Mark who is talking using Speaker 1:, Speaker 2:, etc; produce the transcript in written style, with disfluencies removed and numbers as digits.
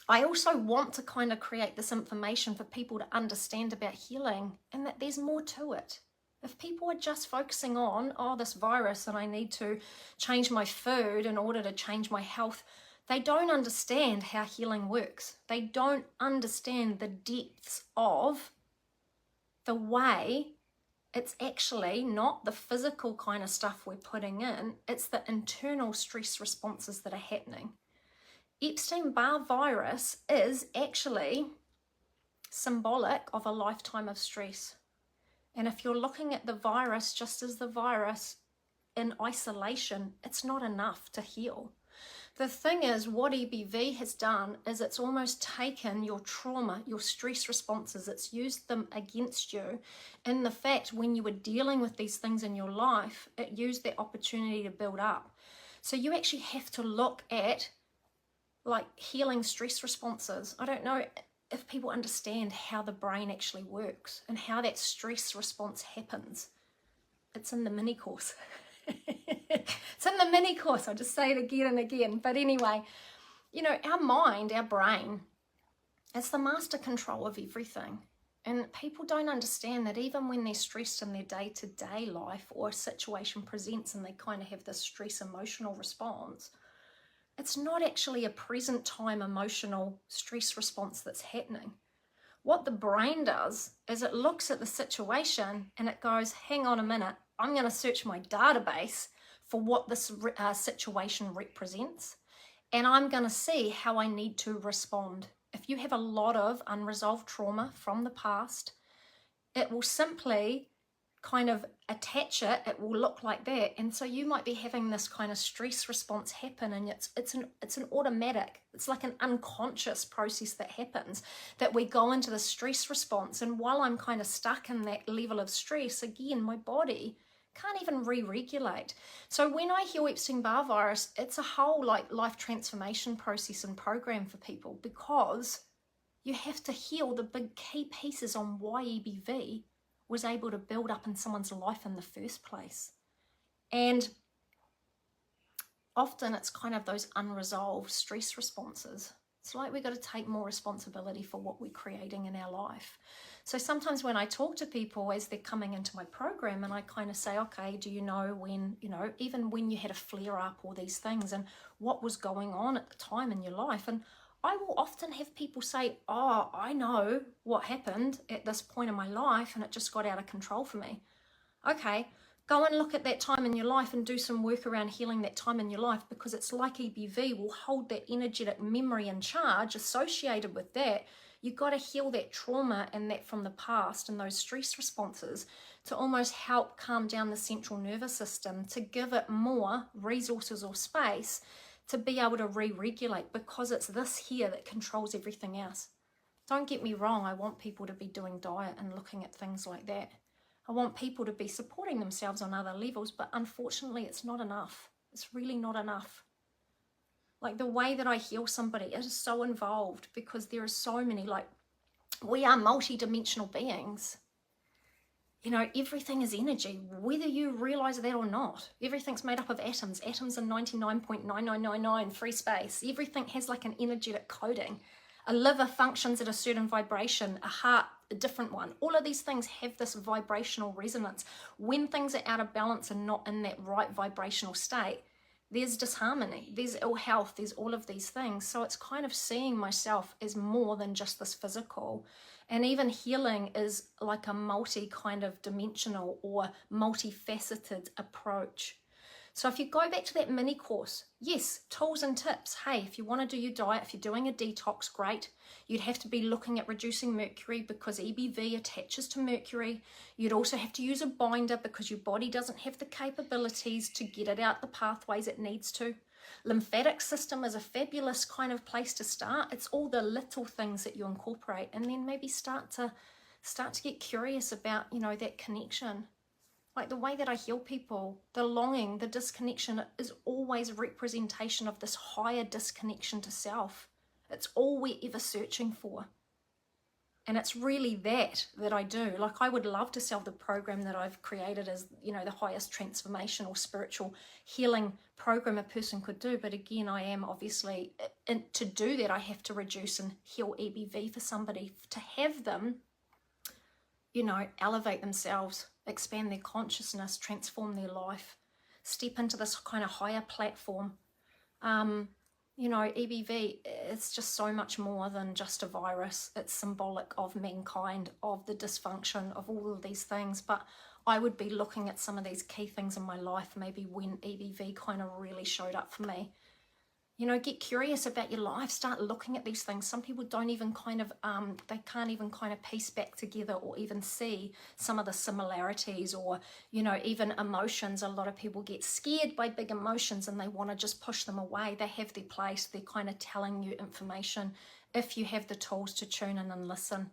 Speaker 1: I also want to kind of create this information for people to understand about healing and that there's more to it. If people are just focusing on, oh, this virus and I need to change my food in order to change my health, they don't understand how healing works. They don't understand the depths of the way it's actually not the physical kind of stuff we're putting in, it's the internal stress responses that are happening. Epstein-Barr virus is actually symbolic of a lifetime of stress. And if you're looking at the virus just as the virus in isolation, it's not enough to heal. The thing is, what EBV has done is it's almost taken your trauma, your stress responses, it's used them against you. In the fact, when you were dealing with these things in your life, it used that opportunity to build up. So you actually have to look at like healing stress responses. I don't know if people understand how the brain actually works and how that stress response happens. It's in the mini course. It's in the mini course. I'll just say it again and again. But anyway, you know, our mind, our brain, it's the master control of everything. And people don't understand that even when they're stressed in their day-to-day life or a situation presents and they kind of have this stress emotional response, it's not actually a present time emotional stress response that's happening. What the brain does is it looks at the situation and it goes, hang on a minute, I'm going to search my database for what this situation represents, and I'm going to see how I need to respond. If you have a lot of unresolved trauma from the past, it will simply kind of attach it, it will look like that, and so you might be having this kind of stress response happen, and it's an automatic, it's like an unconscious process that happens, that we go into the stress response, and while I'm kind of stuck in that level of stress, again, my body can't even re-regulate. So when I heal Epstein-Barr virus, it's a whole like life transformation process and program for people, because you have to heal the big key pieces on why EBV was able to build up in someone's life in the first place. And often it's kind of those unresolved stress responses. It's like we've got to take more responsibility for what we're creating in our life. So sometimes when I talk to people as they're coming into my program, and I kind of say, okay, do you know when, you know, even when you had a flare up or these things, and what was going on at the time in your life? And I will often have people say, oh, I know what happened at this point in my life and it just got out of control for me. Okay, go and look at that time in your life and do some work around healing that time in your life, because it's like EBV will hold that energetic memory and charge associated with that. You've got to heal that trauma and that from the past and those stress responses to almost help calm down the central nervous system, to give it more resources or space to be able to re-regulate, because it's this here that controls everything else. Don't get me wrong, I want people to be doing diet and looking at things like that. I want people to be supporting themselves on other levels, but unfortunately it's not enough. It's really not enough. Like the way that I heal somebody, it is so involved, because there are so many, like, we are multi-dimensional beings. You know, everything is energy, whether you realize that or not. Everything's made up of atoms. Atoms are 99.9999 free space. Everything has like an energetic coding. A liver functions at a certain vibration, a heart, a different one. All of these things have this vibrational resonance. When things are out of balance and not in that right vibrational state, there's disharmony, there's ill health, there's all of these things. So it's kind of seeing myself as more than just this physical. And even healing is like a multi kind of dimensional or multifaceted approach. So if you go back to that mini course, yes, tools and tips. Hey, if you want to do your diet, if you're doing a detox, great. You'd have to be looking at reducing mercury, because EBV attaches to mercury. You'd also have to use a binder, because your body doesn't have the capabilities to get it out the pathways it needs to. Lymphatic system is a fabulous kind of place to start. It's all the little things that you incorporate, and then maybe start to get curious about, you know, that connection. Like the way that I heal people, the longing, the disconnection is always a representation of this higher disconnection to self. It's all we're ever searching for. And it's really that I do. Like, I would love to sell the program that I've created as, you know, the highest transformational spiritual healing program a person could do. But again, I am obviously, and to do that, I have to reduce and heal EBV for somebody, to have them, you know, elevate themselves, expand their consciousness, transform their life, step into this kind of higher platform. You know, EBV, it's just so much more than just a virus. It's symbolic of mankind, of the dysfunction, of all of these things. But I would be looking at some of these key things in my life, maybe when EBV kind of really showed up for me. You know, get curious about your life, start looking at these things. Some people don't even kind of, they can't even kind of piece back together or even see some of the similarities, or, you know, even emotions. A lot of people get scared by big emotions and they want to just push them away. They have their place. They're kind of telling you information if you have the tools to tune in and listen.